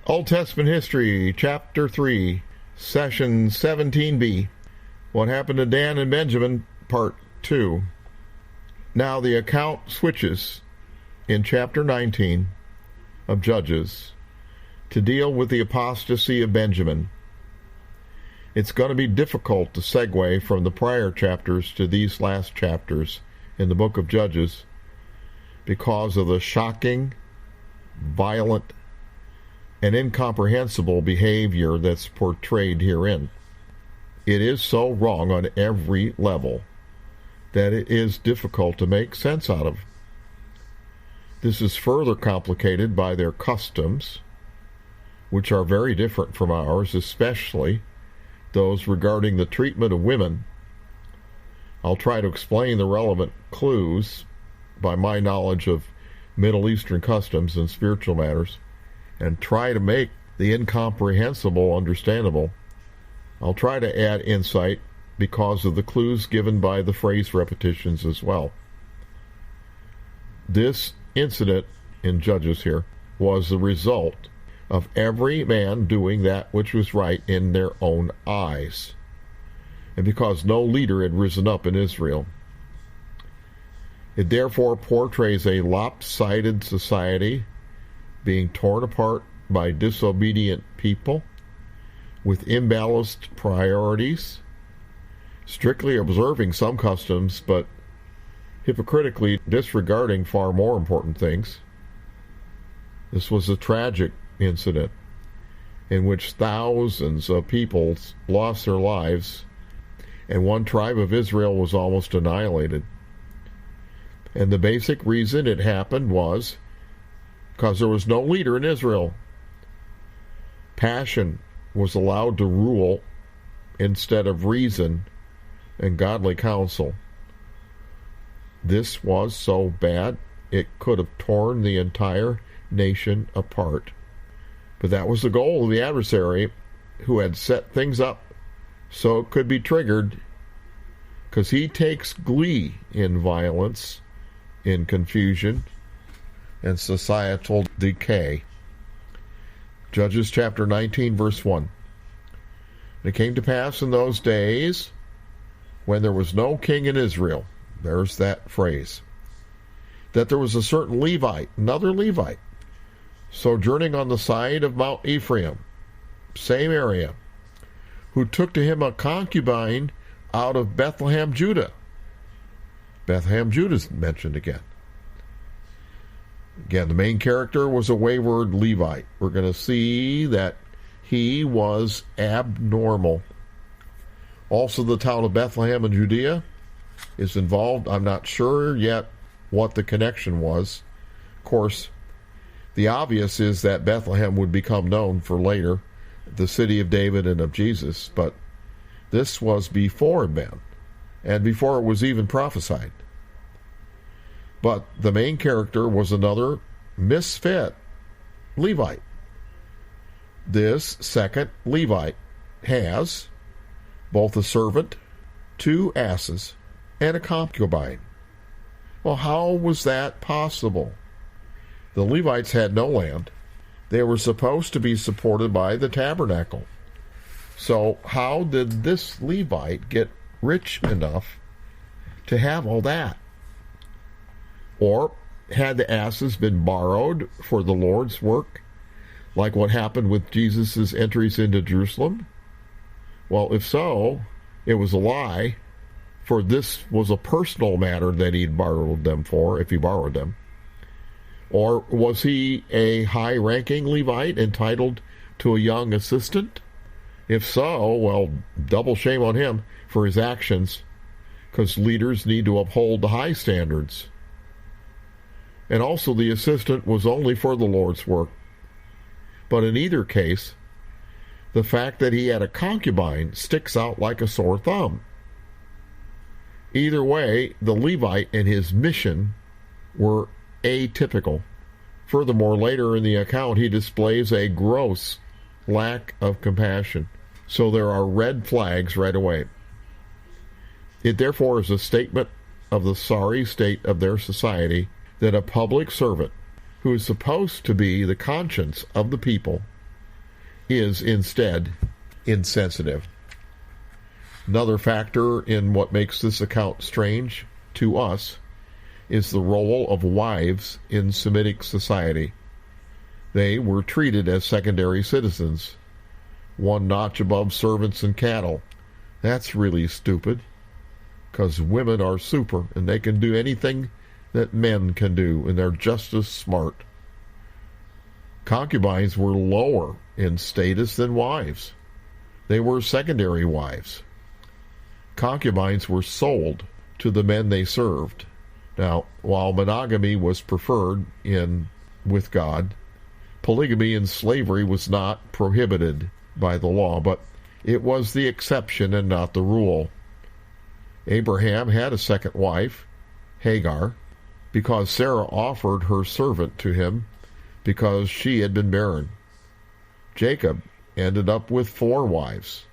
Old Testament History, Chapter 3, Session 17b. What happened to Dan and Benjamin, Part 2. Now the account switches in Chapter 19 of Judges to deal with the apostasy of Benjamin. It's going to be difficult to segue from the prior chapters to these last chapters in the book of Judges because of the shocking, violent, and incomprehensible behavior that's portrayed herein. It is so wrong on every level that it is difficult to make sense out of. This is further complicated by their customs, which are very different from ours, especially those regarding the treatment of women. I'll try to explain the relevant clues by my knowledge of Middle Eastern customs and spiritual matters, and try to make the incomprehensible understandable. I'll try to add insight because of the clues given by the phrase repetitions as well. This incident in Judges here was the result of every man doing that which was right in their own eyes, and because no leader had risen up in Israel. It therefore portrays a lopsided society being torn apart by disobedient people with imbalanced priorities, strictly observing some customs but hypocritically disregarding far more important things. This was a tragic incident in which thousands of people lost their lives and one tribe of Israel was almost annihilated. And the basic reason it happened was because there was no leader in Israel. Passion was allowed to rule instead of reason and godly counsel. This was so bad it could have torn the entire nation apart. But that was the goal of the adversary, who had set things up so it could be triggered, because he takes glee in violence, in confusion, and societal decay. Judges chapter 19, verse 1. And it came to pass in those days, when there was no king in Israel, there's that phrase, that there was a certain Levite, another Levite, sojourning on the side of Mount Ephraim, same area, who took to him a concubine out of Bethlehem, Judah. Bethlehem, Judah is mentioned again. Again, the main character was a wayward Levite. We're going to see that he was abnormal. Also, the town of Bethlehem in Judea is involved. I'm not sure yet what the connection was. Of course, the obvious is that Bethlehem would become known for later, the city of David and of Jesus, but this was before then, and before it was even prophesied. But the main character was another misfit Levite. This second Levite has both a servant, 2 asses, and a concubine. Well, how was that possible? The Levites had no land. They were supposed to be supported by the tabernacle. So how did this Levite get rich enough to have all that? Or had the asses been borrowed for the Lord's work, like what happened with Jesus' entries into Jerusalem? Well, if so, it was a lie, for this was a personal matter that he'd borrowed them for, if he borrowed them. Or was he a high-ranking Levite entitled to a young assistant? If so, well, double shame on him for his actions, because leaders need to uphold the high standards. And also the assistant was only for the Lord's work. But in either case, the fact that he had a concubine sticks out like a sore thumb. Either way, the Levite and his mission were atypical. Furthermore, later in the account, he displays a gross lack of compassion. So there are red flags right away. It therefore is a statement of the sorry state of their society that a public servant who is supposed to be the conscience of the people is instead insensitive. Another factor in what makes this account strange to us is the role of wives in Semitic society. They were treated as secondary citizens, one notch above servants and cattle. That's really stupid, because women are super, and they can do anything that men can do, and they're just as smart. Concubines were lower in status than wives. They were secondary wives. Concubines were sold to the men they served. Now, while monogamy was preferred with God, polygamy and slavery was not prohibited by the law, but it was the exception and not the rule. Abraham had a second wife, Hagar, because Sarah offered her servant to him because she had been barren. Jacob ended up with 4 wives,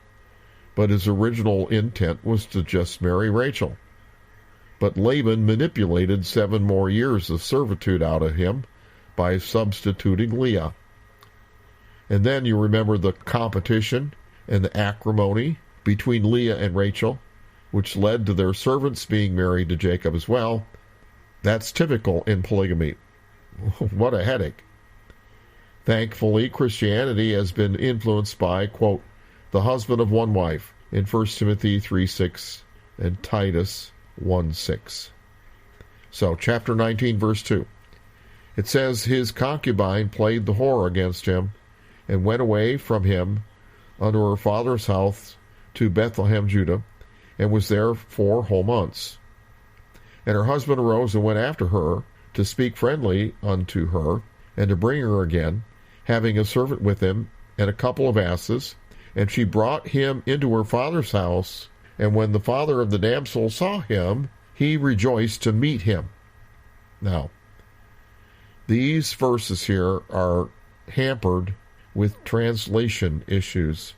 but his original intent was to just marry Rachel. But Laban manipulated 7 more years of servitude out of him by substituting Leah. And then you remember the competition and the acrimony between Leah and Rachel, which led to their servants being married to Jacob as well. That's typical in polygamy. What a headache. Thankfully, Christianity has been influenced by, quote, the husband of one wife in 1 Timothy 3:6 and Titus 1:6. So, chapter 19, verse 2. It says, his concubine played the whore against him and went away from him unto her father's house to Bethlehem, Judah, and was there 4 whole months. And her husband arose and went after her to speak friendly unto her and to bring her again, having a servant with him and a couple of asses. And she brought him into her father's house. And when the father of the damsel saw him, he rejoiced to meet him. Now, these verses here are hampered with translation issues.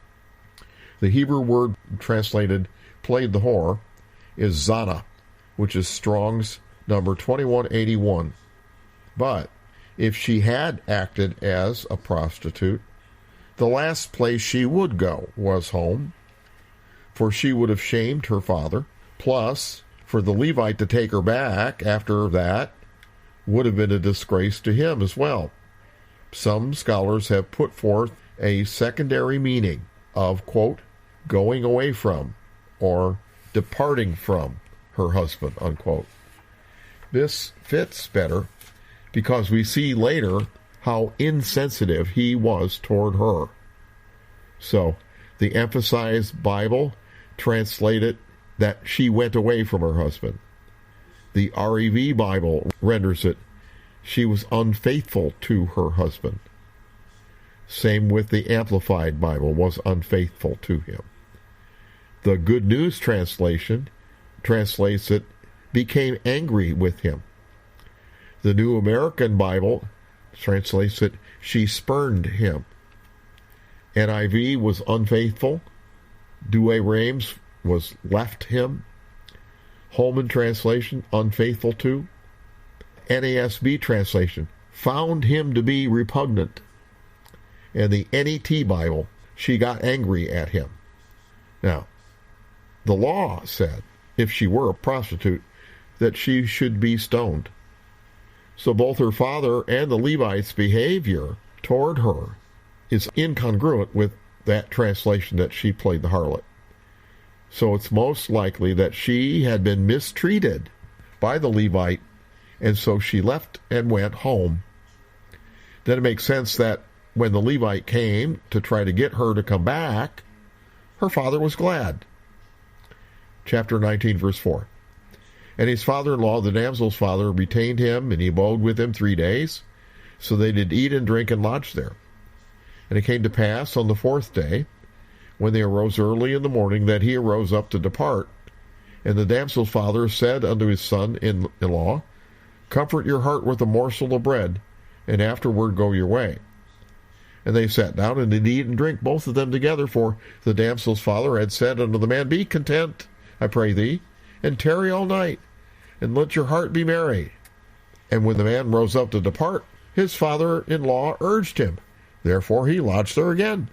The Hebrew word translated played the whore is zana, which is Strong's number 2181. But if she had acted as a prostitute, the last place she would go was home, for she would have shamed her father. Plus, for the Levite to take her back after that would have been a disgrace to him as well. Some scholars have put forth a secondary meaning of, quote, going away from or departing from her husband, unquote. This fits better because we see later how insensitive he was toward her. So, the Emphasized Bible translated that she went away from her husband. The REV Bible renders it, she was unfaithful to her husband. Same with the Amplified Bible, was unfaithful to him. The Good News translation translates it, became angry with him. The New American Bible translates it, she spurned him. NIV was unfaithful. Douay-Rheims was left him. Holman translation, unfaithful to. NASB translation, found him to be repugnant. And the NET Bible, she got angry at him. Now, the law said, if she were a prostitute, that she should be stoned. So both her father and the Levite's behavior toward her is incongruent with that translation that she played the harlot. So it's most likely that she had been mistreated by the Levite, and so she left and went home. Then it makes sense that when the Levite came to try to get her to come back, her father was glad. Chapter 19, verse 4. And his father-in-law, the damsel's father, retained him, and he abode with him 3 days. So they did eat and drink and lodge there. And it came to pass on the 4th day, when they arose early in the morning, that he arose up to depart. And the damsel's father said unto his son-in-law, comfort your heart with a morsel of bread, and afterward go your way. And they sat down and did eat and drink, both of them together, for the damsel's father had said unto the man, be content, I pray thee, and tarry all night, and let your heart be merry. And when the man rose up to depart, his father-in-law urged him. Therefore he lodged there again.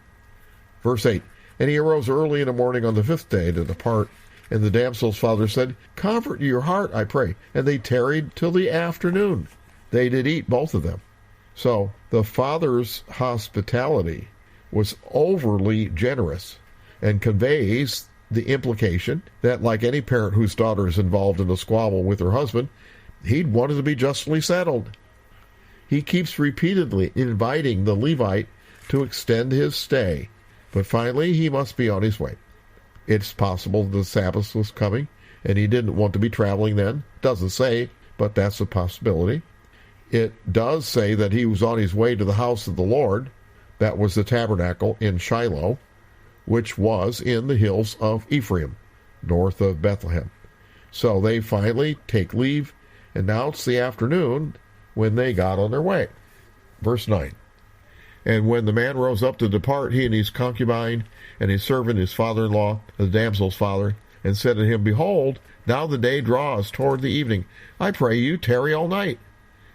Verse 8, and he arose early in the morning on the 5th day to depart. And the damsel's father said, comfort your heart, I pray. And they tarried till the afternoon. They did eat, both of them. So the father's hospitality was overly generous and conveys the implication that, like any parent whose daughter is involved in a squabble with her husband, he'd wanted to be justly settled. He keeps repeatedly inviting the Levite to extend his stay, but finally he must be on his way. It's possible the Sabbath was coming, and he didn't want to be traveling then. Doesn't say, but that's a possibility. It does say that he was on his way to the house of the Lord. That was the tabernacle in Shiloh, which was in the hills of Ephraim, north of Bethlehem. So they finally take leave, and now it's the afternoon when they got on their way. Verse 9. And when the man rose up to depart, he and his concubine and his servant, his father-in-law, the damsel's father, and said to him, behold, now the day draws toward the evening. I pray you, tarry all night.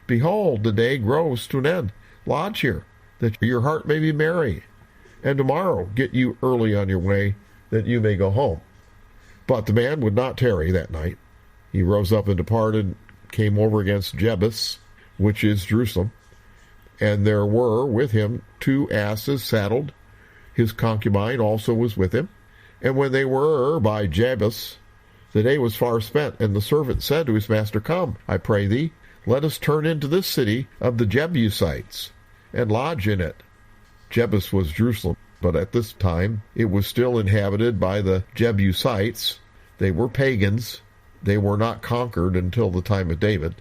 Behold, the day grows to an end. Lodge here, that your heart may be merry. And tomorrow get you early on your way, that you may go home. But the man would not tarry that night. He rose up and departed, came over against Jebus, which is Jerusalem. And there were with him 2 asses saddled. His concubine also was with him. And when they were by Jebus, the day was far spent. And the servant said to his master, come, I pray thee, let us turn into this city of the Jebusites, and lodge in it. Jebus was Jerusalem, but at this time it was still inhabited by the Jebusites. They were pagans. They were not conquered until the time of David.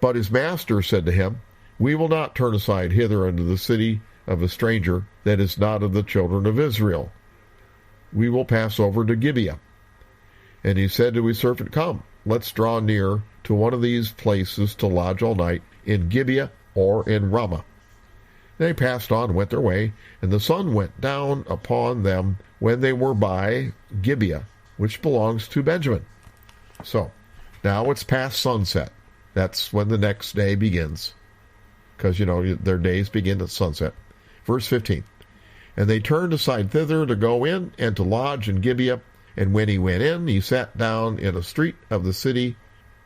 But his master said to him, we will not turn aside hither unto the city of a stranger that is not of the children of Israel. We will pass over to Gibeah. And he said to his servant, come, let's draw near to one of these places to lodge all night, in Gibeah or in Ramah. They passed on and went their way, and the sun went down upon them when they were by Gibeah, which belongs to Benjamin. So, now it's past sunset. That's when the next day begins, because, their days begin at sunset. Verse 15, and they turned aside thither to go in and to lodge in Gibeah. And when he went in, he sat down in a street of the city,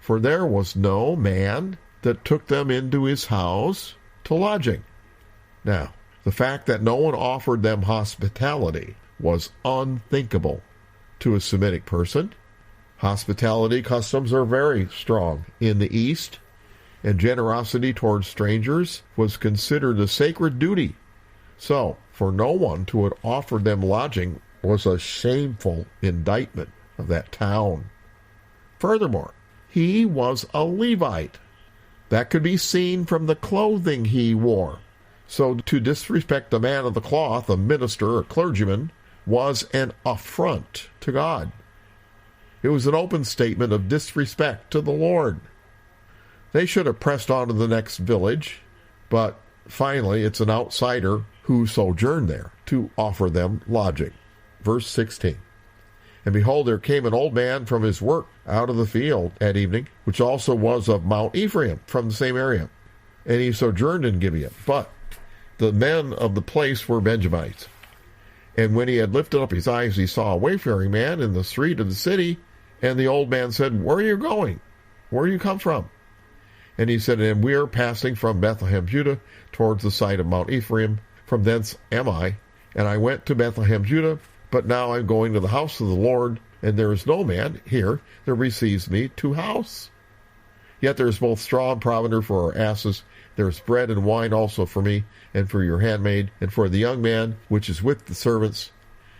for there was no man that took them into his house to lodging. Now, the fact that no one offered them hospitality was unthinkable to a Semitic person. Hospitality customs are very strong in the East, and generosity towards strangers was considered a sacred duty. So, for no one to have offered them lodging was a shameful indictment of that town. Furthermore, he was a Levite. That could be seen from the clothing he wore. So to disrespect the man of the cloth, a minister, a clergyman, was an affront to God. It was an open statement of disrespect to the Lord. They should have pressed on to the next village, but finally it's an outsider who sojourned there to offer them lodging. Verse 16, and behold, there came an old man from his work out of the field at evening, which also was of Mount Ephraim, from the same area. And he sojourned in Gibeah. But the men of the place were Benjamites. And when he had lifted up his eyes, he saw a wayfaring man in the street of the city. And the old man said, where are you going? Where do you come from? And he said to him, we are passing from Bethlehem, Judah, towards the side of Mount Ephraim. From thence am I. And I went to Bethlehem, Judah, but now I'm going to the house of the Lord, and there is no man here that receives me to house. Yet there is both straw and provender for our asses. There is bread and wine also for me, and for your handmaid, and for the young man which is with the servants.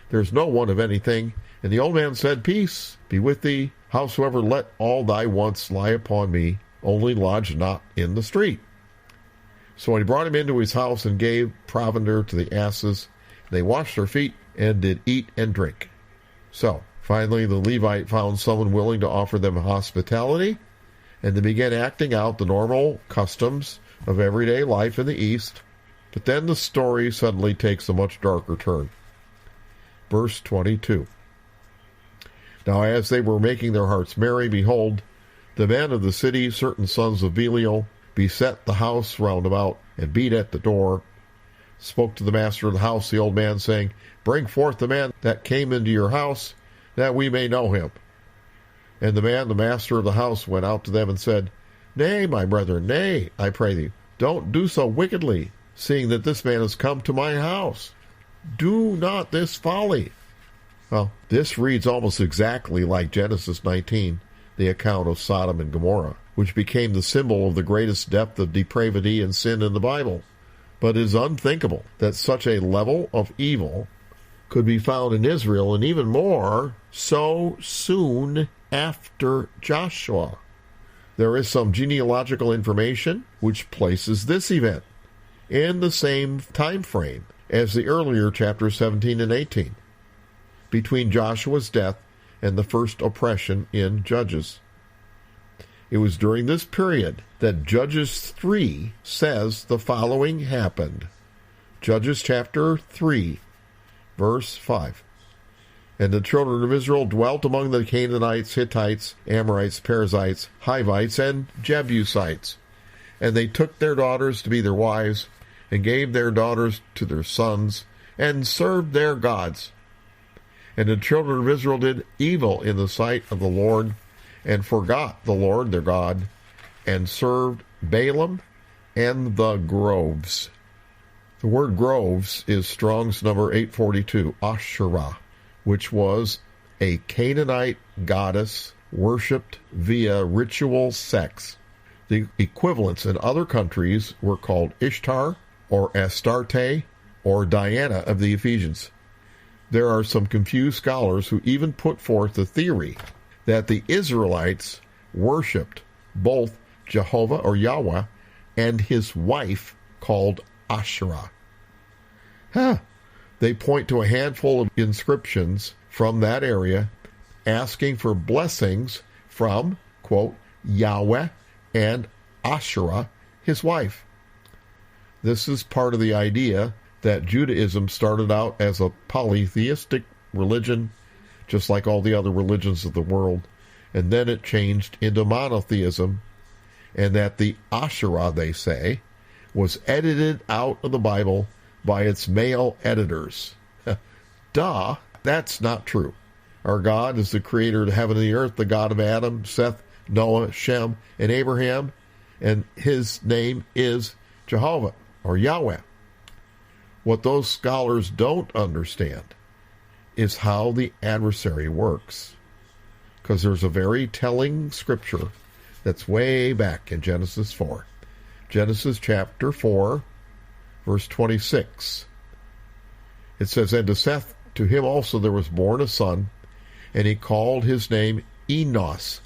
There is no want of anything. And the old man said, peace be with thee. Howsoever, let all thy wants lie upon me, only lodge not in the street. So he brought him into his house and gave provender to the asses. They washed their feet and did eat and drink. So, finally, the Levite found someone willing to offer them hospitality, and they began acting out the normal customs of everyday life in the East. But then the story suddenly takes a much darker turn. Verse 22. Now as they were making their hearts merry, behold, the men of the city, certain sons of Belial, beset the house round about, and beat at the door. spoke to the master of the house, the old man, saying, Bring forth the man that came into your house, that we may know him. And the man, the master of the house, went out to them and said, Nay, my brethren, nay, I pray thee, don't do so wickedly, seeing that this man has come to my house. Do not this folly. Well, this reads almost exactly like Genesis 19, the account of Sodom and Gomorrah, which became the symbol of the greatest depth of depravity and sin in the Bible. But it is unthinkable that such a level of evil could be found in Israel, and even more so soon after Joshua. There is some genealogical information which places this event in the same time frame as the earlier chapters 17 and 18, between Joshua's death and the first oppression in Judges. It was during this period that Judges 3 says the following happened. Judges chapter 3, verse 5. And the children of Israel dwelt among the Canaanites, Hittites, Amorites, Perizzites, Hivites, and Jebusites. And they took their daughters to be their wives, and gave their daughters to their sons, and served their gods. And the children of Israel did evil in the sight of the Lord, and forgot the Lord their God, and served Balaam and the groves. The word groves is Strong's number 842, Asherah, which was a Canaanite goddess worshipped via ritual sex. The equivalents in other countries were called Ishtar, or Astarte, or Diana of the Ephesians. There are some confused scholars who even put forth the theory that the Israelites worshipped both Jehovah or Yahweh and his wife called Asherah. They point to a handful of inscriptions from that area asking for blessings from, quote, Yahweh and Asherah, his wife. This is part of the idea that Judaism started out as a polytheistic religion, just like all the other religions of the world, and then it changed into monotheism, and that the Asherah, they say, was edited out of the Bible by its male editors. Duh, that's not true. Our God is the creator of heaven and the earth, the God of Adam, Seth, Noah, Shem, and Abraham, and his name is Jehovah, or Yahweh. What those scholars don't understand is how the adversary works. Because there's a very telling scripture that's way back in Genesis 4. Genesis chapter 4, verse 26. It says, And to Seth, to him also there was born a son, and he called his name Enos.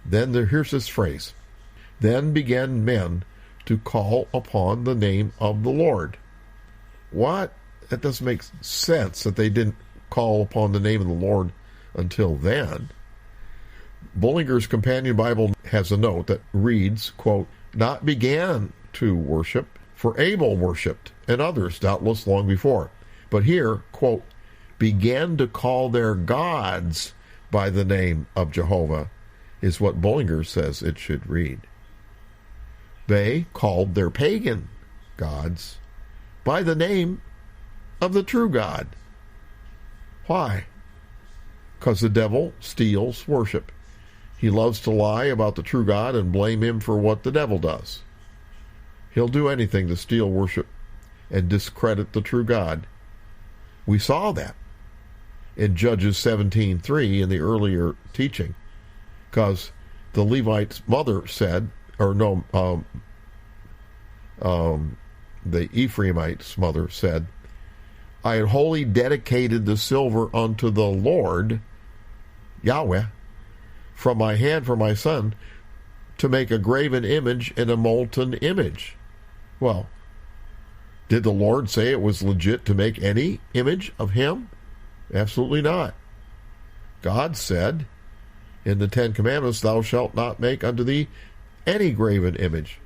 Then here's this phrase. Then began men to call upon the name of the Lord. What? That doesn't make sense that they didn't call upon the name of the Lord until then. Bullinger's Companion Bible has a note that reads, quote, Not began to worship, for Abel worshipped, and others doubtless long before. But here, quote, began to call their gods by the name of Jehovah, is what Bullinger says it should read. They called their pagan gods by the name of the true God. Why? Because the devil steals worship. He loves to lie about the true God and blame him for what the devil does. He'll do anything to steal worship and discredit the true God. We saw that in Judges 17:3 in the earlier teaching, because the Levite's mother said, the Ephraimite's mother said, I had wholly dedicated the silver unto the Lord, Yahweh, from my hand for my son, to make a graven image and a molten image. Well, did the Lord say it was legit to make any image of him? Absolutely not. God said in the Ten Commandments, Thou shalt not make unto thee any graven image,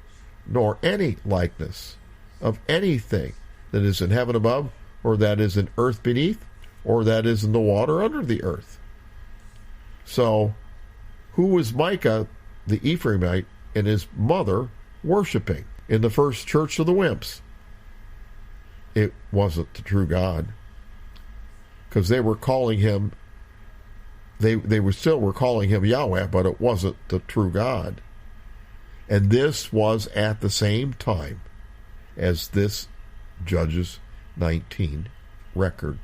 nor any likeness of anything that is in heaven above, or that is in earth beneath, or that is in the water under the earth. So, who was Micah, the Ephraimite, and his mother worshiping in the first church of the Wimps? it wasn't the true God. Because they were calling him, they were calling him Yahweh, but it wasn't the true God. And this was at the same time as this Judges 19 record.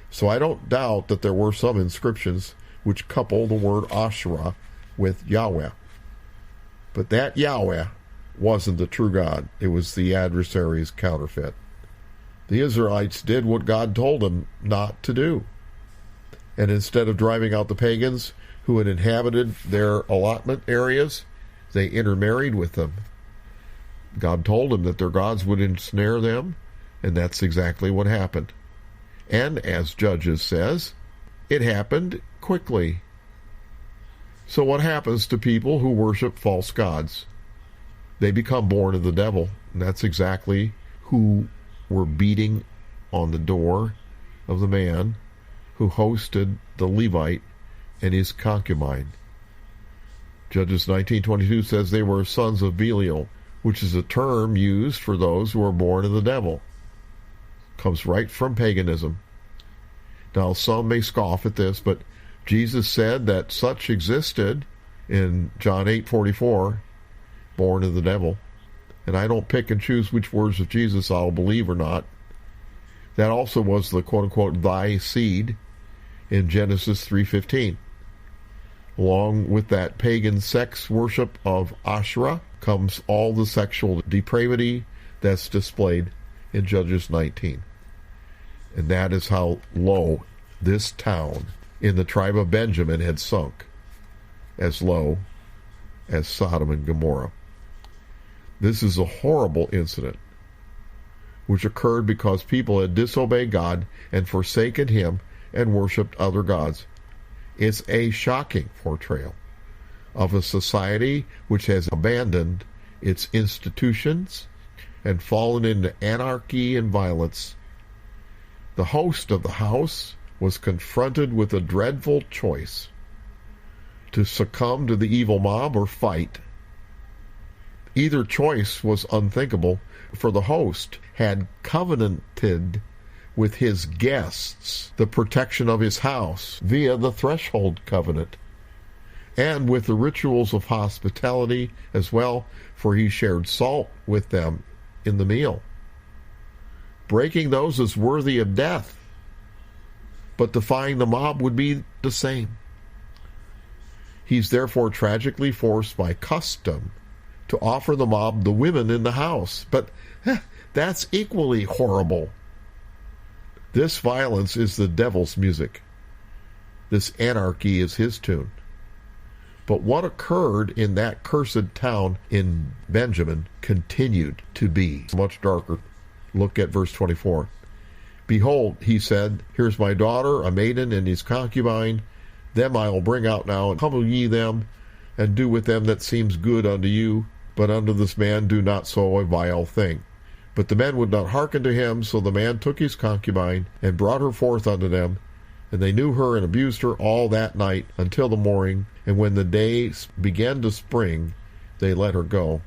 So I don't doubt that there were some inscriptions which couple the word Asherah with Yahweh. But that Yahweh wasn't the true God. It was the adversary's counterfeit. The Israelites did what God told them not to do. And instead of driving out the pagans who had inhabited their allotment areas, they intermarried with them. God told them that their gods would ensnare them, and that's exactly what happened. And as Judges says, it happened quickly. So what happens to people who worship false gods? They become born of the devil. And that's exactly who were beating on the door of the man who hosted the Levite and his concubine. Judges 19:22 says they were sons of Belial, which is a term used for those who are born of the devil. Comes right from paganism. Now, some may scoff at this, but Jesus said that such existed in John 8:44, born of the devil. And I don't pick and choose which words of Jesus I'll believe or not. That also was the quote-unquote thy seed in Genesis 3:15. Along with that pagan sex worship of Asherah comes all the sexual depravity that's displayed in Judges 19. And that is how low this town in the tribe of Benjamin had sunk, as low as Sodom and Gomorrah. This is a horrible incident which occurred because people had disobeyed God and forsaken him and worshipped other gods. It's a shocking portrayal of a society which has abandoned its institutions and fallen into anarchy and violence. The host of the house was confronted with a dreadful choice: to succumb to the evil mob or fight. Either choice was unthinkable, for the host had covenanted with his guests the protection of his house via the threshold covenant, and with the rituals of hospitality as well, for he shared salt with them in the meal. Breaking those is worthy of death, but defying the mob would be the same. He's therefore tragically forced by custom to offer the mob the women in the house. But that's equally horrible. This violence is the devil's music. This anarchy is his tune. But what occurred in that cursed town in Benjamin continued to be much darker. Look at verse 24. Behold, he said, here's my daughter, a maiden and his concubine. Them I will bring out now, and humble ye them, and do with them that seems good unto you. But unto this man do not so a vile thing. But the men would not hearken to him, so the man took his concubine, and brought her forth unto them. And they knew her and abused her all that night until the morning. And when the day began to spring, they let her go.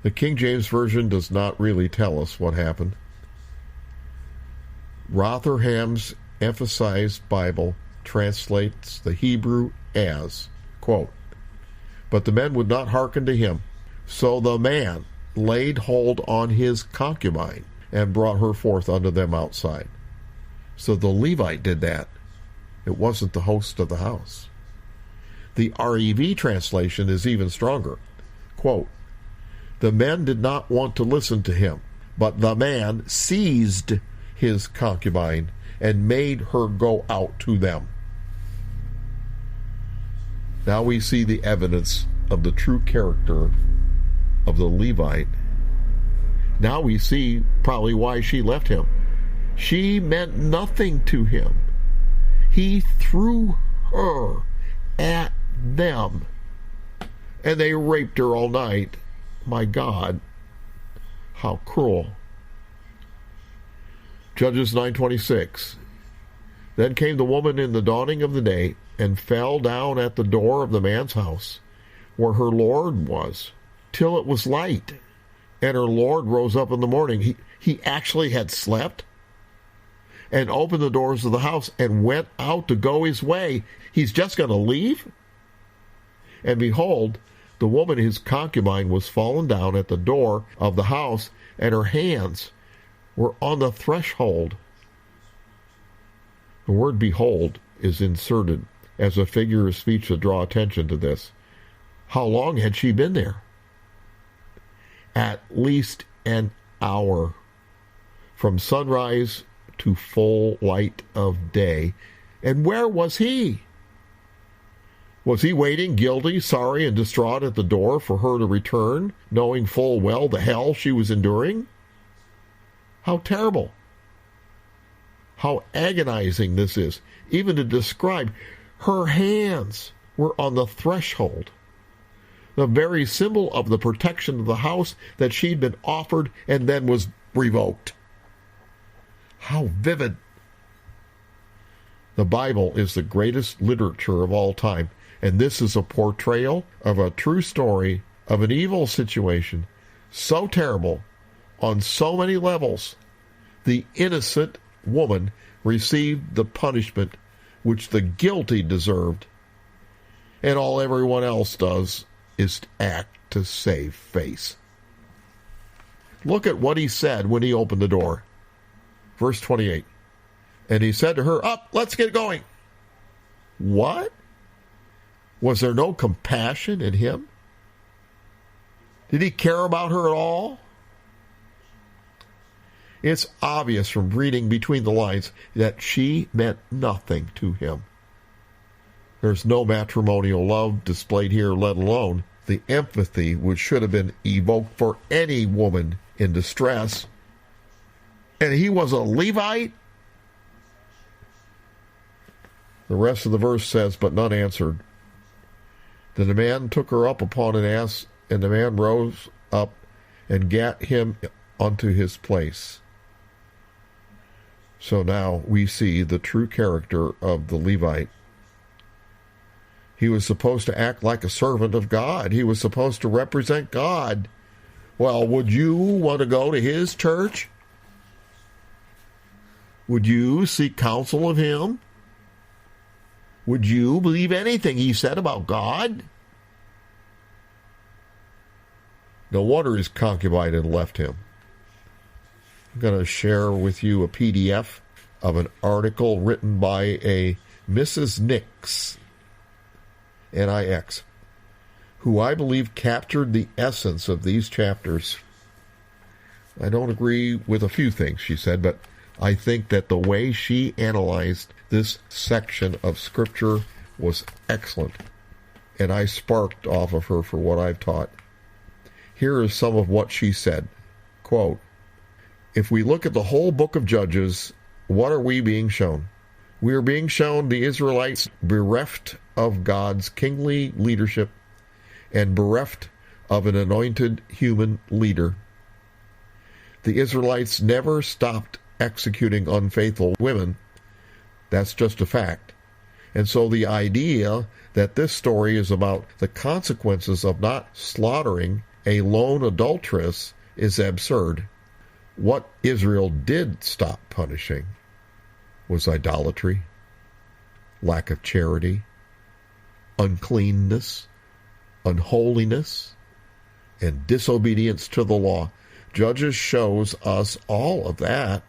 The King James Version does not really tell us what happened. Rotherham's Emphasized Bible translates the Hebrew as, quote, but the men would not hearken to him. So the man laid hold on his concubine and brought her forth unto them outside. So the Levite did that. It wasn't the host of the house. The REV translation is even stronger. Quote, the men did not want to listen to him, but the man seized his concubine and made her go out to them. Now we see the evidence of the true character of the Levite. Now we see probably why she left him. She meant nothing to him. He threw her at them, and they raped her all night. My God, how cruel. Judges 9:26. Then came the woman in the dawning of the day, and fell down at the door of the man's house, where her Lord was, till it was light. And her Lord rose up in the morning. He actually had slept and opened the doors of the house and went out to go his way. He's just going to leave? And behold, the woman, his concubine, was fallen down at the door of the house, and her hands were on the threshold. The word behold is inserted as a figure of speech to draw attention to this. How long had she been there? At least an hour, from sunrise to full light of day. And where was he? Was he waiting, guilty, sorry, and distraught at the door for her to return, knowing full well the hell she was enduring? How terrible. How agonizing this is, even to describe. Her hands were on the threshold, the very symbol of the protection of the house that she'd been offered and then was revoked. How vivid. The Bible is the greatest literature of all time, and this is a portrayal of a true story of an evil situation so terrible on so many levels. The innocent woman received the punishment which the guilty deserved, and all everyone else does is to act to save face. Look at what he said when he opened the door. Verse 28. And he said to her, "Up, let's get going." What? Was there no compassion in him? Did he care about her at all? It's obvious from reading between the lines that she meant nothing to him. There's no matrimonial love displayed here, let alone the empathy which should have been evoked for any woman in distress. And he was a Levite? The rest of the verse says, but none answered. Then the man took her up upon an ass, and the man rose up and gat him unto his place. So now we see the true character of the Levite. He was supposed to act like a servant of God. He was supposed to represent God. Well, would you want to go to his church? Would you seek counsel of him? Would you believe anything he said about God? No wonder his concubine had left him. I'm going to share with you a PDF of an article written by a Mrs. Nix, N-I-X, who I believe captured the essence of these chapters. I don't agree with a few things she said, but I think that the way she analyzed this section of Scripture was excellent, and I sparked off of her for what I've taught. Here is some of what she said. Quote, if we look at the whole book of Judges, what are we being shown? We are being shown the Israelites bereft of God's kingly leadership and bereft of an anointed human leader. The Israelites never stopped executing unfaithful women. That's just a fact. And so the idea that this story is about the consequences of not slaughtering a lone adulteress is absurd. What Israel did stop punishing was idolatry, lack of charity, uncleanness, unholiness, and disobedience to the law. Judges shows us all of that.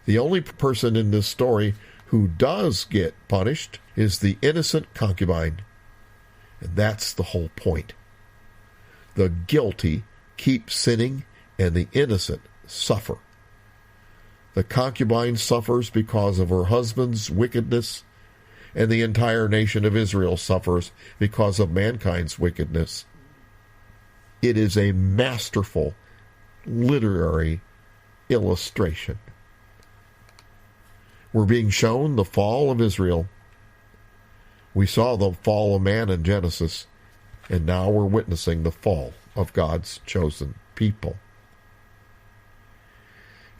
The only person in this story who does get punished is the innocent concubine. And that's the whole point. The guilty keep sinning and the innocent suffer. The concubine suffers because of her husband's wickedness, and the entire nation of Israel suffers because of mankind's wickedness. It is a masterful literary illustration. We're being shown the fall of Israel. We saw the fall of man in Genesis, and now we're witnessing the fall of God's chosen people.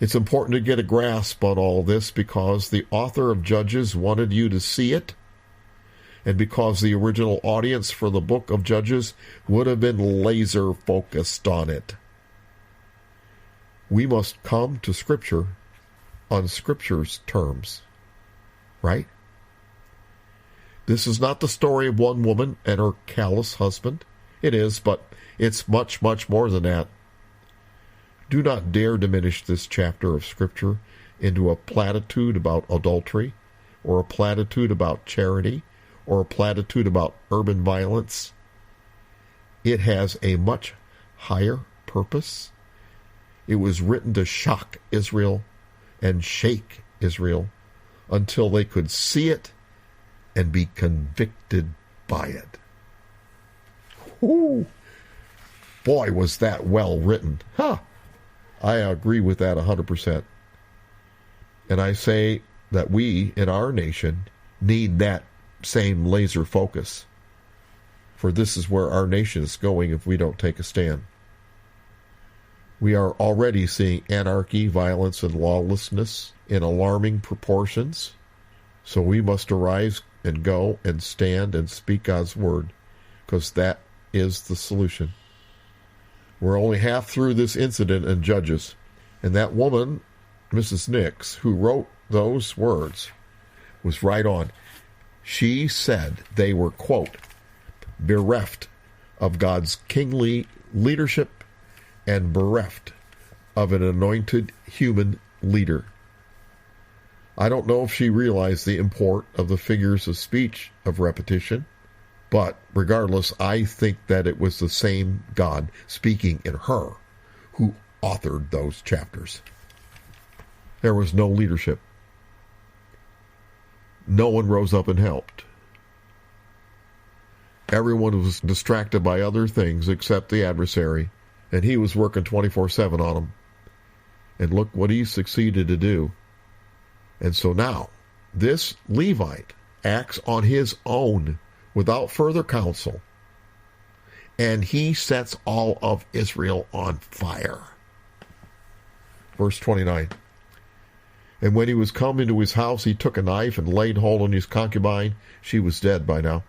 It's important to get a grasp on all this because the author of Judges wanted you to see it and because the original audience for the book of Judges would have been laser focused on it. We must come to Scripture on Scripture's terms, right? This is not the story of one woman and her callous husband. It is, but it's much, much more than that. Do not dare diminish this chapter of Scripture into a platitude about adultery, or a platitude about charity, or a platitude about urban violence. It has a much higher purpose. It was written to shock Israel and shake Israel until they could see it and be convicted by it. Ooh, boy, was that well written. I agree with that 100%. And I say that we in our nation need that same laser focus. For this is where our nation is going if we don't take a stand. We are already seeing anarchy, violence, and lawlessness in alarming proportions. So we must arise and go and stand and speak God's word, because that is the solution. We're only half through this incident in Judges, and that woman, Mrs. Nix, who wrote those words, was right on. She said they were, quote, bereft of God's kingly leadership and bereft of an anointed human leader. I don't know if she realized the import of the figures of speech of repetition, but regardless, I think that it was the same God speaking in her who authored those chapters. There was no leadership. No one rose up and helped. Everyone was distracted by other things except the adversary, and he was working 24/7 on them. And look what he succeeded to do. And so now, this Levite acts on his own without further counsel, and he sets all of Israel on fire. Verse 29. And when he was come into his house, he took a knife and laid hold on his concubine. She was dead by now.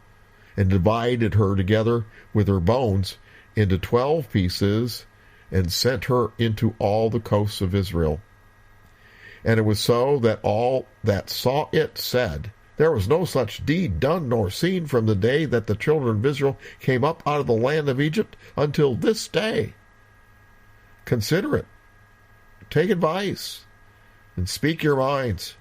And divided her together with her bones into 12 pieces, and sent her into all the coasts of Israel. And it was so that all that saw it said, there was no such deed done nor seen from the day that the children of Israel came up out of the land of Egypt until this day. Consider it. Take advice, and speak your minds.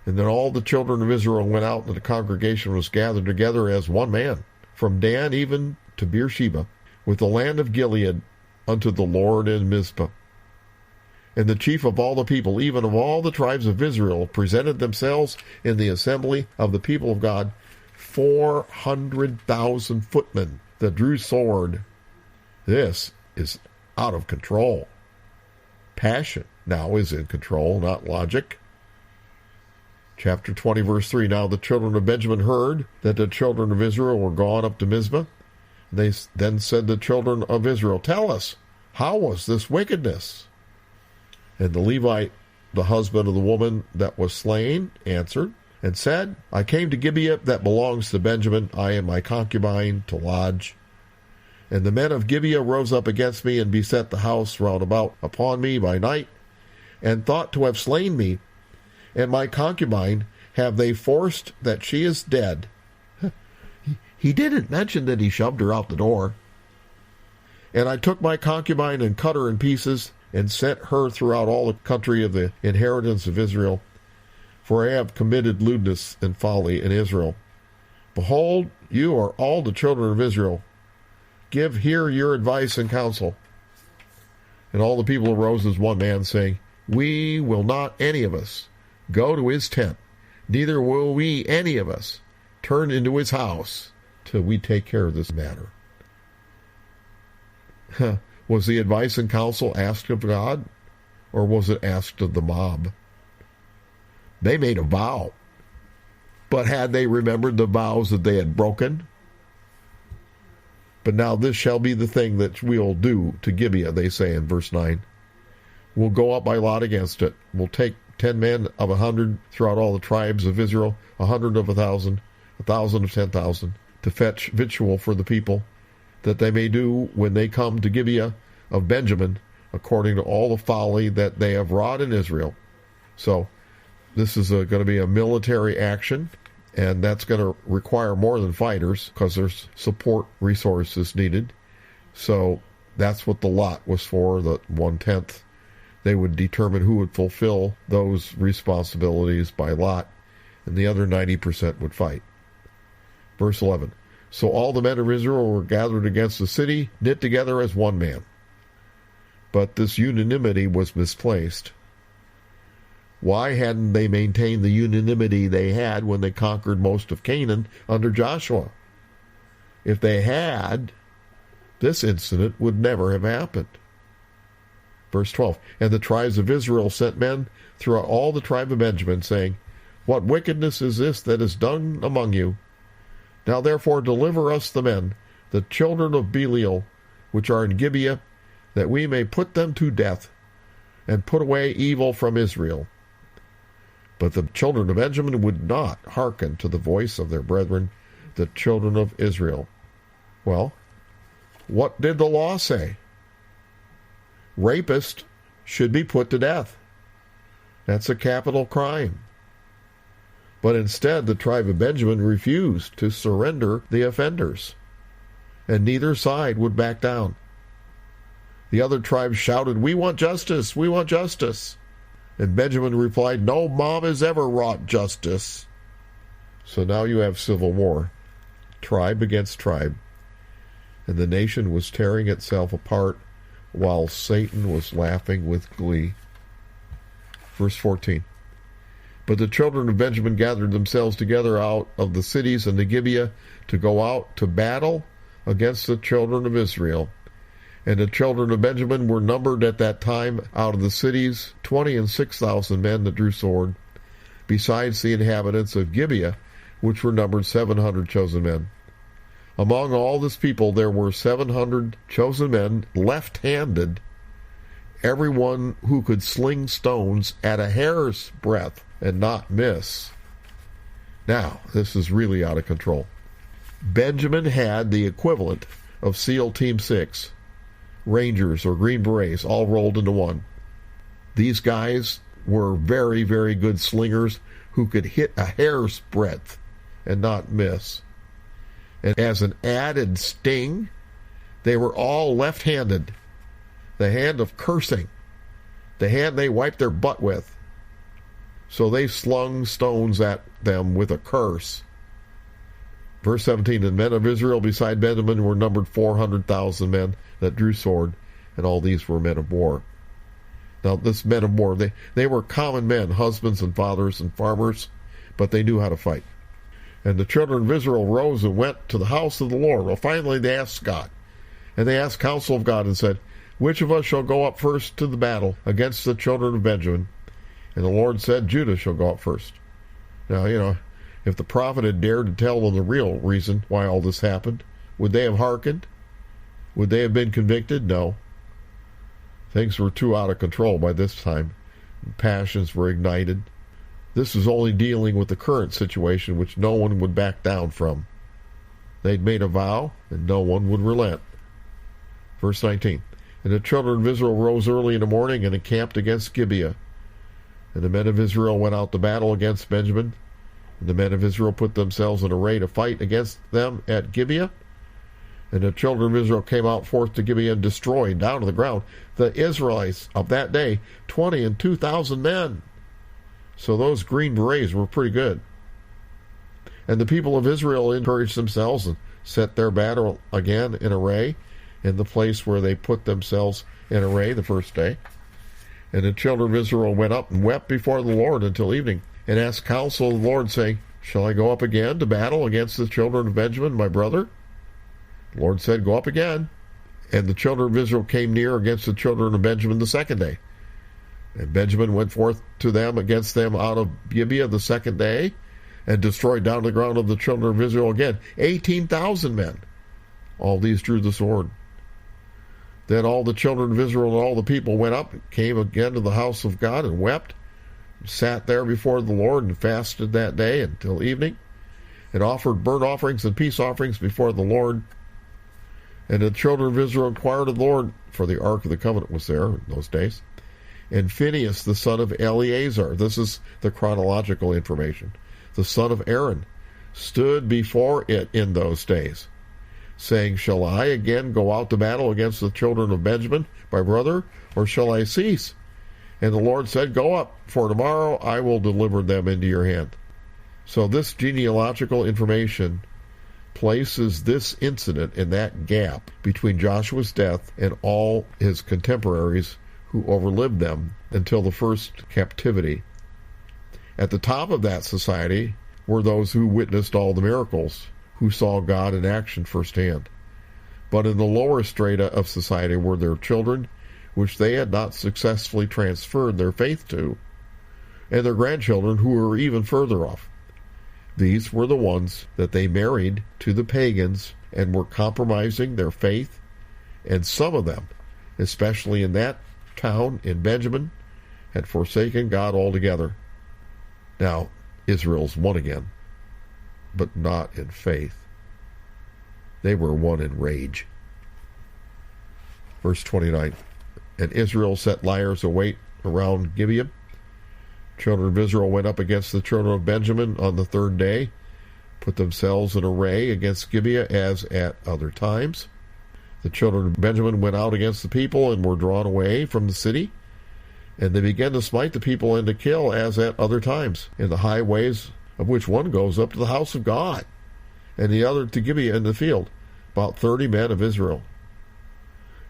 And then all the children of Israel went out, and the congregation was gathered together as one man, from Dan even to Beersheba, with the land of Gilead, unto the Lord in Mizpah. And the chief of all the people, even of all the tribes of Israel, presented themselves in the assembly of the people of God, 400,000 footmen that drew sword. This is out of control. Passion now is in control, not logic. Chapter 20, verse 3. Now the children of Benjamin heard that the children of Israel were gone up to Mizpah. They then said the children of Israel, tell us, how was this wickedness? And the Levite, the husband of the woman that was slain, answered and said, I came to Gibeah that belongs to Benjamin, I and my concubine, to lodge. And the men of Gibeah rose up against me and beset the house round about upon me by night, and thought to have slain me. And my concubine have they forced that she is dead. He didn't mention that he shoved her out the door. And I took my concubine and cut her in pieces, and sent her throughout all the country of the inheritance of Israel. For I have committed lewdness and folly in Israel. Behold, you are all the children of Israel. Give here your advice and counsel. And all the people arose as one man, saying, we will not any of us go to his tent, neither will we any of us turn into his house, till we take care of this matter. Was the advice and counsel asked of God, or was it asked of the mob? They made a vow, but had they remembered the vows that they had broken? But now this shall be the thing that we'll do to Gibeah, they say in verse 9. We'll go up by lot against it. We'll take 10 men of 100 throughout all the tribes of Israel, 100 of 1,000. 1,000 of 10,000, to fetch victual for the people, that they may do when they come to Gibeah of Benjamin, according to all the folly that they have wrought in Israel. So this is going to be a military action, and that's going to require more than fighters because there's support resources needed. So that's what the lot was for, the 1/10. They would determine who would fulfill those responsibilities by lot, and the other 90% would fight. Verse 11. So all the men of Israel were gathered against the city, knit together as one man. But this unanimity was misplaced. Why hadn't they maintained the unanimity they had when they conquered most of Canaan under Joshua? If they had, this incident would never have happened. Verse 12. And the tribes of Israel sent men throughout all the tribe of Benjamin, saying, What wickedness is this that is done among you? Now therefore deliver us the men, the children of Belial, which are in Gibeah, that we may put them to death, and put away evil from Israel. But the children of Benjamin would not hearken to the voice of their brethren, the children of Israel. Well, what did the law say? Rapists should be put to death. That's a capital crime. But instead, the tribe of Benjamin refused to surrender the offenders, and neither side would back down. The other tribes shouted, We want justice, we want justice. And Benjamin replied, No mob has ever wrought justice. So now you have civil war, tribe against tribe, and the nation was tearing itself apart while Satan was laughing with glee. Verse 14. But the children of Benjamin gathered themselves together out of the cities and the Gibeah to go out to battle against the children of Israel. And the children of Benjamin were numbered at that time out of the cities 26,000 men that drew sword, besides the inhabitants of Gibeah, which were numbered 700 chosen men. Among all this people there were 700 chosen men left-handed, everyone who could sling stones at a hair's breadth and not miss. Now, this is really out of control. Benjamin had the equivalent of SEAL Team 6, Rangers or Green Berets, all rolled into one. These guys were very, very good slingers who could hit a hair's breadth and not miss. And as an added sting, they were all left-handed. The hand of cursing. The hand they wiped their butt with. So they slung stones at them with a curse. Verse 17, And men of Israel beside Benjamin were numbered 400,000 men that drew sword, and all these were men of war. Now this men of war, they were common men, husbands and fathers and farmers, but they knew how to fight. And the children of Israel rose and went to the house of the Lord. Well, finally they asked God. And they asked counsel of God and said, Which of us shall go up first to the battle against the children of Benjamin? And the Lord said, Judah shall go up first. Now, if the prophet had dared to tell them the real reason why all this happened, would they have hearkened? Would they have been convicted? No. Things were too out of control by this time. Passions were ignited. This was only dealing with the current situation, which no one would back down from. They'd made a vow, and no one would relent. Verse 19. And the children of Israel rose early in the morning and encamped against Gibeah. And the men of Israel went out to battle against Benjamin. And the men of Israel put themselves in array to fight against them at Gibeah. And the children of Israel came out forth to Gibeah and destroyed down to the ground the Israelites of that day, 22,000 men. So those Green Berets were pretty good. And the people of Israel encouraged themselves and set their battle again in array in the place where they put themselves in array the first day. And the children of Israel went up and wept before the Lord until evening, and asked counsel of the Lord, saying, Shall I go up again to battle against the children of Benjamin, my brother? The Lord said, Go up again. And the children of Israel came near against the children of Benjamin the second day. And Benjamin went forth to them against them out of Gibeah the second day, and destroyed down to the ground of the children of Israel again 18,000 men. All these drew the sword. Then all the children of Israel and all the people went up and came again to the house of God and wept, and sat there before the Lord and fasted that day until evening. and offered burnt offerings and peace offerings before the Lord. And the children of Israel inquired of the Lord, for the ark of the covenant was there in those days. And Phinehas, the son of Eleazar, this is the chronological information, the son of Aaron, stood before it in those days, saying, Shall I again go out to battle against the children of Benjamin, my brother, or shall I cease? And the Lord said, Go up, for tomorrow I will deliver them into your hand. So this genealogical information places this incident in that gap between Joshua's death and all his contemporaries who overlived them until the first captivity. At the top of that society were those who witnessed all the miracles, who saw God in action firsthand. But in the lower strata of society were their children, which they had not successfully transferred their faith to, and their grandchildren who were even further off. These were the ones that they married to the pagans and were compromising their faith, and some of them, especially in that town in Benjamin, had forsaken God altogether. Now, Israel's one again, but not in faith. They were one in rage. Verse 29, And Israel set liers await around Gibeah. Children of Israel went up against the children of Benjamin on the third day, put themselves in array against Gibeah as at other times. The children of Benjamin went out against the people and were drawn away from the city, and they began to smite the people and to kill as at other times, in the highways, of which one goes up to the house of God, and the other to Gibeah in the field, about 30 men of Israel.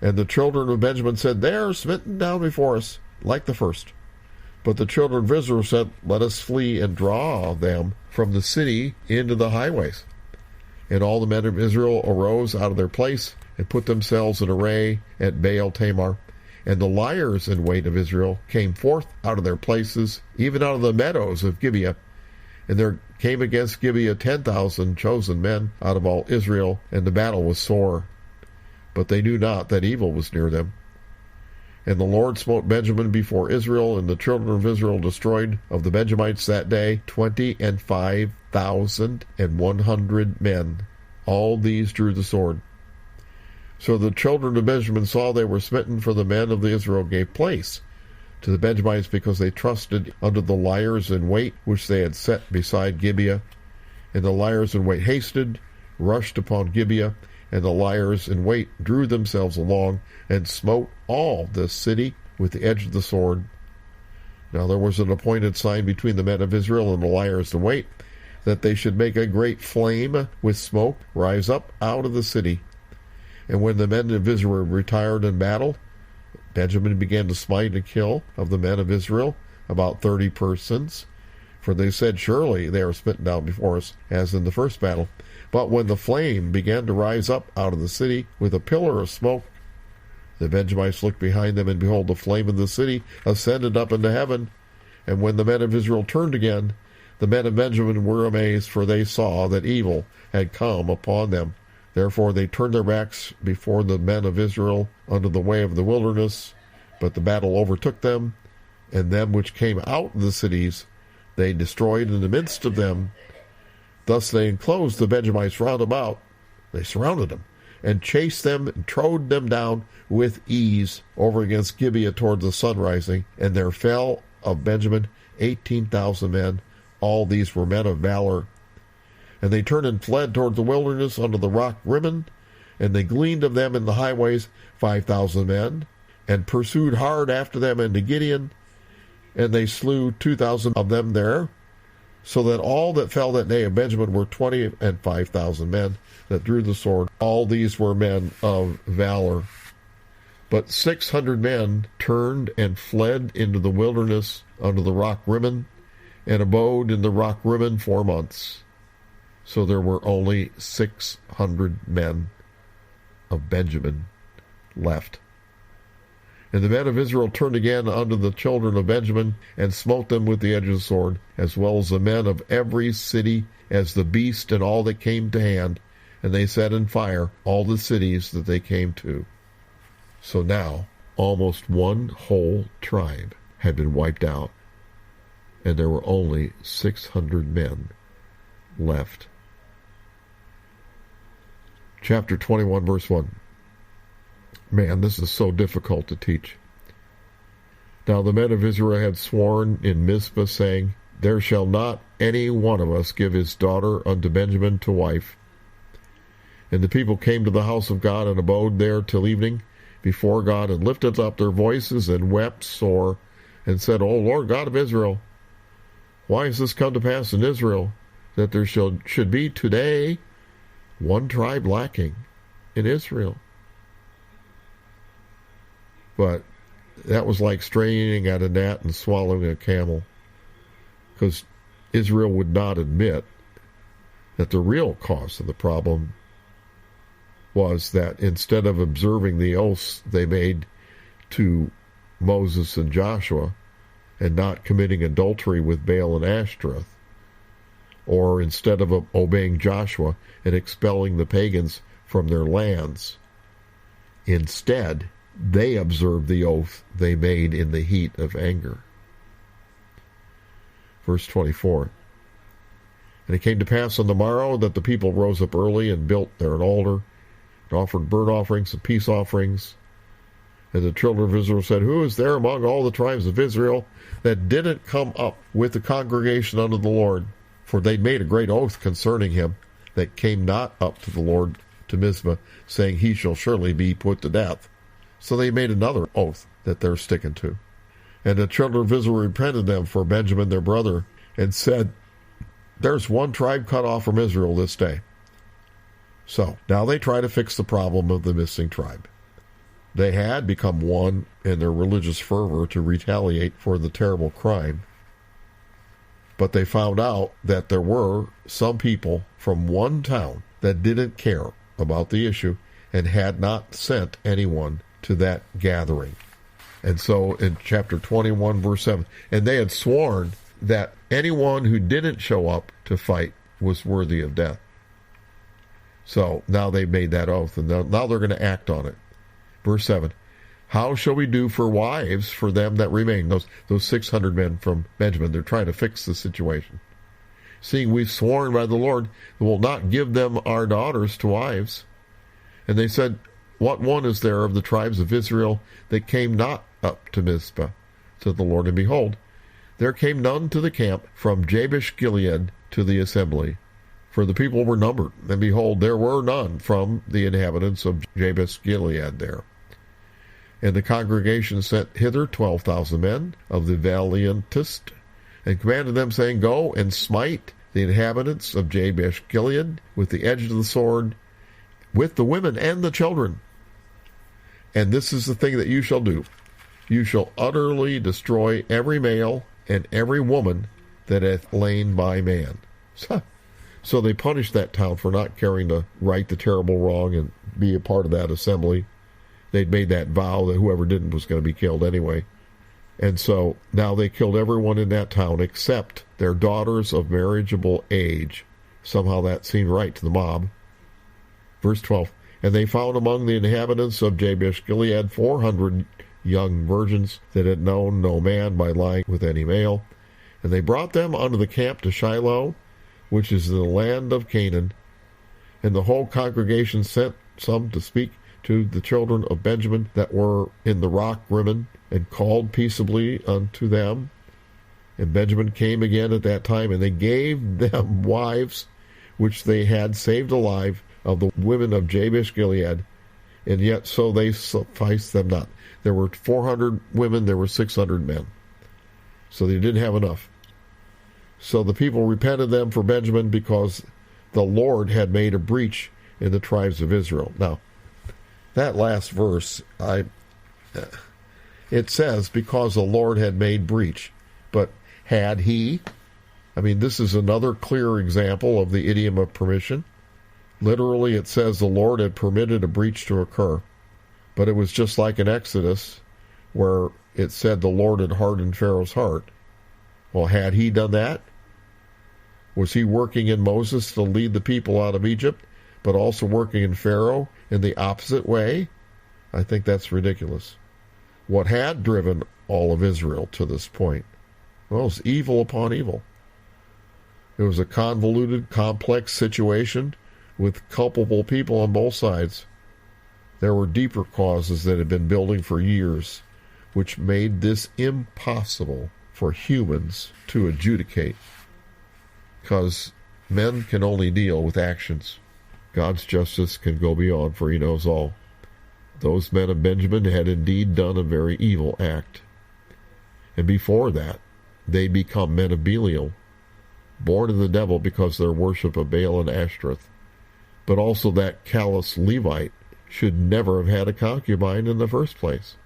And the children of Benjamin said, They are smitten down before us, like the first. But the children of Israel said, Let us flee and draw them from the city into the highways. And all the men of Israel arose out of their place and put themselves in array at Baal Tamar. And the liers in wait of Israel came forth out of their places, even out of the meadows of Gibeah. And there came against Gibeah 10,000 chosen men out of all Israel, and the battle was sore. But they knew not that evil was near them. And the Lord smote Benjamin before Israel, and the children of Israel destroyed of the Benjamites that day 25,100 men. All these drew the sword. So the children of Benjamin saw they were smitten, for the men of the Israel gave place to the Benjamites, because they trusted unto the liers in wait, which they had set beside Gibeah. And the liers in wait hasted, rushed upon Gibeah, and the liers in wait drew themselves along, and smote all this city with the edge of the sword. Now there was an appointed sign between the men of Israel and the liers in wait, that they should make a great flame with smoke rise up out of the city. And when the men of Israel retired in battle, Benjamin began to smite and kill of the men of Israel about 30 persons. For they said, Surely they are smitten down before us, as in the first battle. But when the flame began to rise up out of the city with a pillar of smoke, the Benjamites looked behind them, and behold, the flame of the city ascended up into heaven. And when the men of Israel turned again, the men of Benjamin were amazed, for they saw that evil had come upon them. Therefore they turned their backs before the men of Israel unto the way of the wilderness. But the battle overtook them, and them which came out of the cities they destroyed in the midst of them. Thus they enclosed the Benjamites round about. They surrounded them, and chased them, and trode them down with ease over against Gibeah toward the sunrising. And there fell of Benjamin 18,000 men. All these were men of valor. And they turned and fled toward the wilderness unto the rock Rimmon, and they gleaned of them in the highways 5,000 men, and pursued hard after them into Gideon, and they slew 2,000 of them there, so that all that fell that day of Benjamin were 25,000 men that drew the sword. All these were men of valor. But 600 men turned and fled into the wilderness unto the rock Rimmon, and abode in the rock Rimmon 4 months. So there were only 600 men of Benjamin left. And the men of Israel turned again unto the children of Benjamin, and smote them with the edge of the sword, as well as the men of every city, as the beast and all that came to hand. And they set in fire all the cities that they came to. So now, almost one whole tribe had been wiped out, and there were only 600 men left chapter 21, verse 1. Man, this is so difficult to teach. Now the men of Israel had sworn in Mizpah, saying, There shall not any one of us give his daughter unto Benjamin to wife. And the people came to the house of God and abode there till evening before God, and lifted up their voices and wept sore, and said, O Lord God of Israel, why has this come to pass in Israel, that there should be today one tribe lacking in Israel? But that was like straining at a gnat and swallowing a camel, because Israel would not admit that the real cause of the problem was that instead of observing the oaths they made to Moses and Joshua, and not committing adultery with Baal and Ashtoreth, or instead of obeying Joshua and expelling the pagans from their lands, instead they observed the oath they made in the heat of anger. Verse 24. And it came to pass on the morrow that the people rose up early and built there an altar, and offered burnt offerings and peace offerings. And the children of Israel said, Who is there among all the tribes of Israel that didn't come up with the congregation unto the Lord? For they made a great oath concerning him that came not up to the Lord to Mizpah, saying, He shall surely be put to death. So they made another oath that they're sticking to. And the children of Israel repented them for Benjamin their brother, and said, There's one tribe cut off from Israel this day. So now they try to fix the problem of the missing tribe. They had become one in their religious fervor to retaliate for the terrible crime. But they found out that there were some people from one town that didn't care about the issue and had not sent anyone to that gathering. And so in chapter 21, verse 7, and they had sworn that anyone who didn't show up to fight was worthy of death. So now they've made that oath, and now they're going to act on it. Verse 7, How shall we do for wives for them that remain? Those 600 men from Benjamin, they're trying to fix the situation. Seeing we've sworn by the Lord that we'll not give them our daughters to wives. And they said, What one is there of the tribes of Israel that came not up to Mizpah to the Lord? And behold, there came none to the camp from Jabesh Gilead to the assembly. For the people were numbered, and behold, there were none from the inhabitants of Jabesh Gilead there. And the congregation sent hither 12,000 men of the valiantest, and commanded them, saying, Go and smite the inhabitants of Jabesh Gilead with the edge of the sword, with the women and the children. And this is the thing that you shall do. You shall utterly destroy every male and every woman that hath lain by man. So they punished that town for not caring to right the terrible wrong and be a part of that assembly. They'd made that vow that whoever didn't was going to be killed anyway. And so now they killed everyone in that town except their daughters of marriageable age. Somehow that seemed right to the mob. Verse 12, And they found among the inhabitants of Jabesh Gilead 400 young virgins that had known no man by lying with any male. And they brought them unto the camp to Shiloh, which is in the land of Canaan. And the whole congregation sent some to speak to the children of Benjamin that were in the rock Rimmon, and called peaceably unto them. And Benjamin came again at that time, and they gave them wives which they had saved alive of the women of Jabesh Gilead, and yet so they sufficed them not. There were 400 women, there were 600 men. So they didn't have enough. So the people repented them for Benjamin, because the Lord had made a breach in the tribes of Israel. Now, that last verse, it says, because the Lord had made breach. But had he? I mean, this is another clear example of the idiom of permission. Literally, it says the Lord had permitted a breach to occur. But it was just like in Exodus, where it said the Lord had hardened Pharaoh's heart. Well, had he done that? Was he working in Moses to lead the people out of Egypt, but also working in Pharaoh in the opposite way? I think that's ridiculous. What had driven all of Israel to this point? Well, it was evil upon evil. It was a convoluted, complex situation with culpable people on both sides. There were deeper causes that had been building for years, which made this impossible for humans to adjudicate, because men can only deal with actions. God's justice can go beyond, for he knows all. Those men of Benjamin had indeed done a very evil act. And before that, they become men of Belial, born of the devil because of their worship of Baal and Ashtoreth. But also that callous Levite should never have had a concubine in the first place.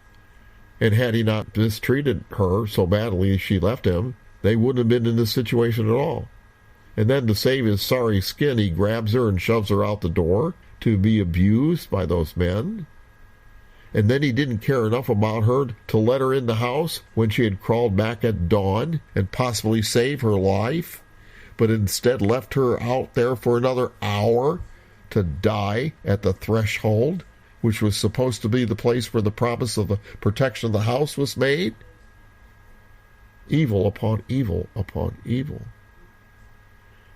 And had he not mistreated her so badly as she left him, they wouldn't have been in this situation at all. And then to save his sorry skin, he grabs her and shoves her out the door to be abused by those men. And then he didn't care enough about her to let her in the house when she had crawled back at dawn and possibly save her life, but instead left her out there for another hour to die at the threshold, which was supposed to be the place where the promise of the protection of the house was made. Evil upon evil upon evil.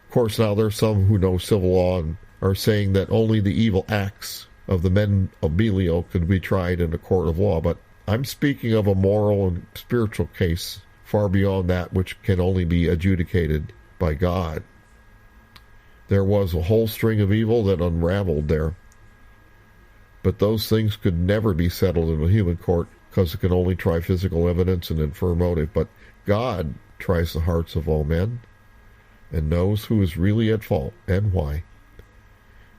Of course, now there's some who know civil law and are saying that only the evil acts of the men of Belial could be tried in a court of law, but I'm speaking of a moral and spiritual case far beyond that which can only be adjudicated by God. There was a whole string of evil that unraveled there, but those things could never be settled in a human court because it can only try physical evidence and infer motive. But God tries the hearts of all men and knows who is really at fault and why.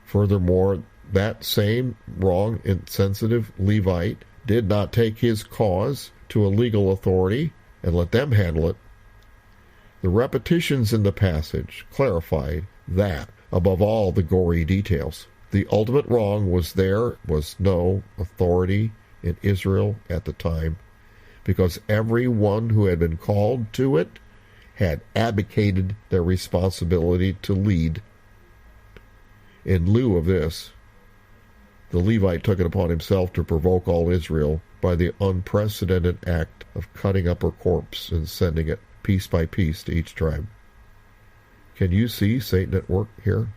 Furthermore, that same wrong, insensitive Levite did not take his cause to a legal authority and let them handle it. The repetitions in the passage clarified that above all the gory details. The ultimate wrong was there was no authority in Israel at the time, because everyone who had been called to it had abdicated their responsibility to lead. In lieu of this, the Levite took it upon himself to provoke all Israel by the unprecedented act of cutting up her corpse and sending it piece by piece to each tribe. Can you see Satan at work here?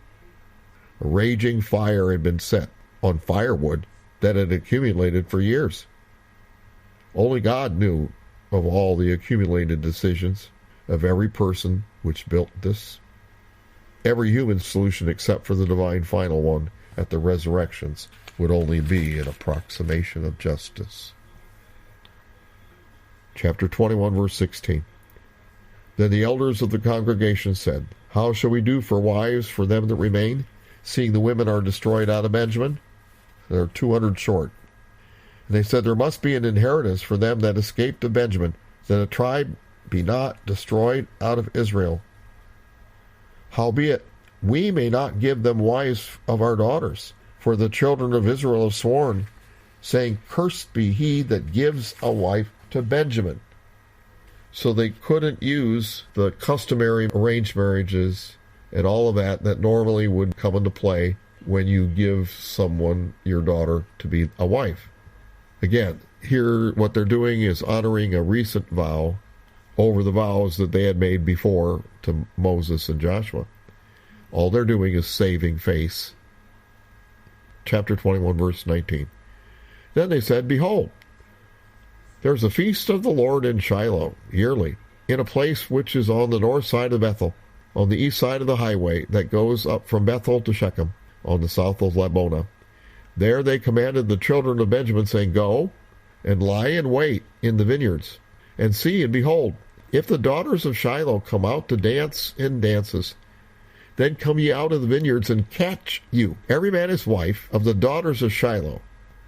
A raging fire had been set on firewood that had accumulated for years. Only God knew of all the accumulated decisions of every person which built this. Every human solution except for the divine final one at the resurrections would only be an approximation of justice. Chapter 21, verse 16. Then the elders of the congregation said, How shall we do for wives for them that remain, seeing the women are destroyed out of Benjamin? There are 200 short. And they said, There must be an inheritance for them that escaped of Benjamin, that a tribe be not destroyed out of Israel. Howbeit, we may not give them wives of our daughters, for the children of Israel have sworn, saying, Cursed be he that gives a wife to Benjamin. So they couldn't use the customary arranged marriages and all of that normally would come into play when you give someone your daughter to be a wife. Again, here what they're doing is honoring a recent vow over the vows that they had made before to Moses and Joshua. All they're doing is saving face. Chapter 21, verse 19. Then they said, Behold, there's a feast of the Lord in Shiloh, yearly, in a place which is on the north side of Bethel, on the east side of the highway that goes up from Bethel to Shechem, on the south of Lebonah. There they commanded the children of Benjamin, saying, Go and lie in wait in the vineyards, and see, and behold, if the daughters of Shiloh come out to dance in dances, then come ye out of the vineyards and catch you, every man his wife, of the daughters of Shiloh,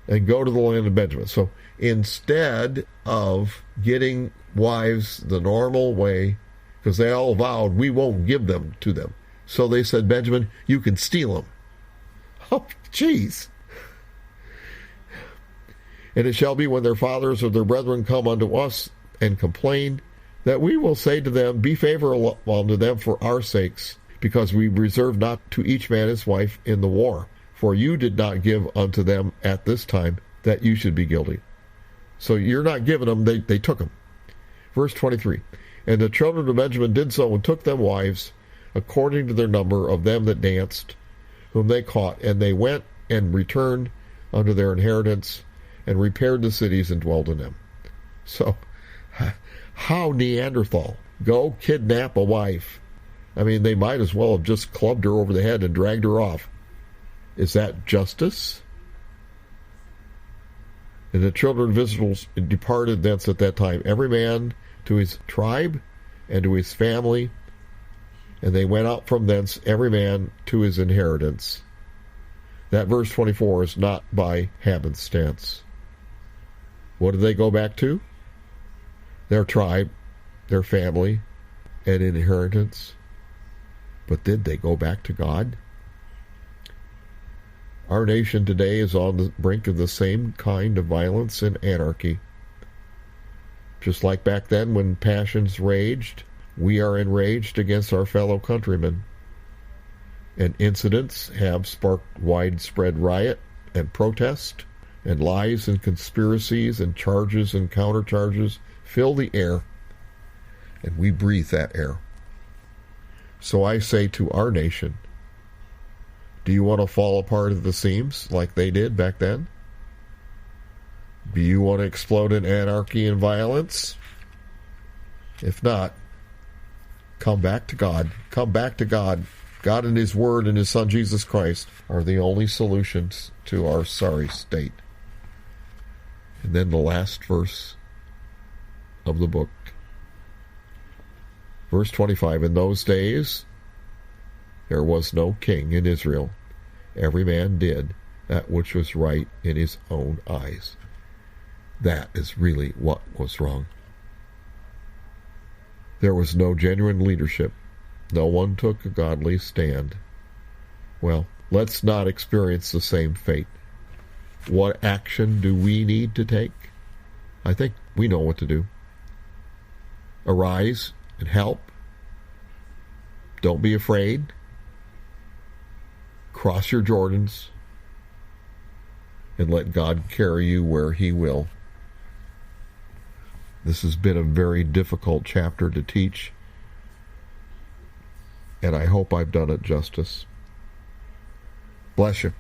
and go to the land of Benjamin. So instead of getting wives the normal way, because they all vowed, we won't give them to them. So they said, Benjamin, you can steal them. Oh, jeez. And it shall be when their fathers or their brethren come unto us and complain, that we will say to them, Be favorable unto them for our sakes, because we reserve not to each man his wife in the war. For you did not give unto them at this time, that you should be guilty. So you're not giving them, they took them. Verse 23. And the children of Benjamin did so, and took them wives, according to their number of them that danced. whom they caught, and they went and returned unto their inheritance, and repaired the cities and dwelt in them. So, how Neanderthal? Go kidnap a wife. I mean, they might as well have just clubbed her over the head and dragged her off. Is that justice? And the children of Israel departed thence at that time, every man to his tribe and to his family, and they went out from thence, every man to his inheritance. That verse 24 is not by happenstance. What did they go back to? Their tribe, their family, and inheritance. But did they go back to God? Our nation today is on the brink of the same kind of violence and anarchy. Just like back then when passions raged, we are enraged against our fellow countrymen. And incidents have sparked widespread riot and protest, and lies and conspiracies and charges and countercharges fill the air, and we breathe that air. So I say to our nation, do you want to fall apart at the seams like they did back then? Do you want to explode in anarchy and violence? If not, come back to God. Come back to God. God and His Word and His Son Jesus Christ are the only solutions to our sorry state. And then the last verse of the book. Verse 25, in those days there was no king in Israel. Every man did that which was right in his own eyes. That is really what was wrong. There was no genuine leadership. No one took a godly stand. Well, let's not experience the same fate. What action do we need to take? I think we know what to do. Arise and help. Don't be afraid. Cross your Jordans and let God carry you where He will. This has been a very difficult chapter to teach, and I hope I've done it justice. Bless you.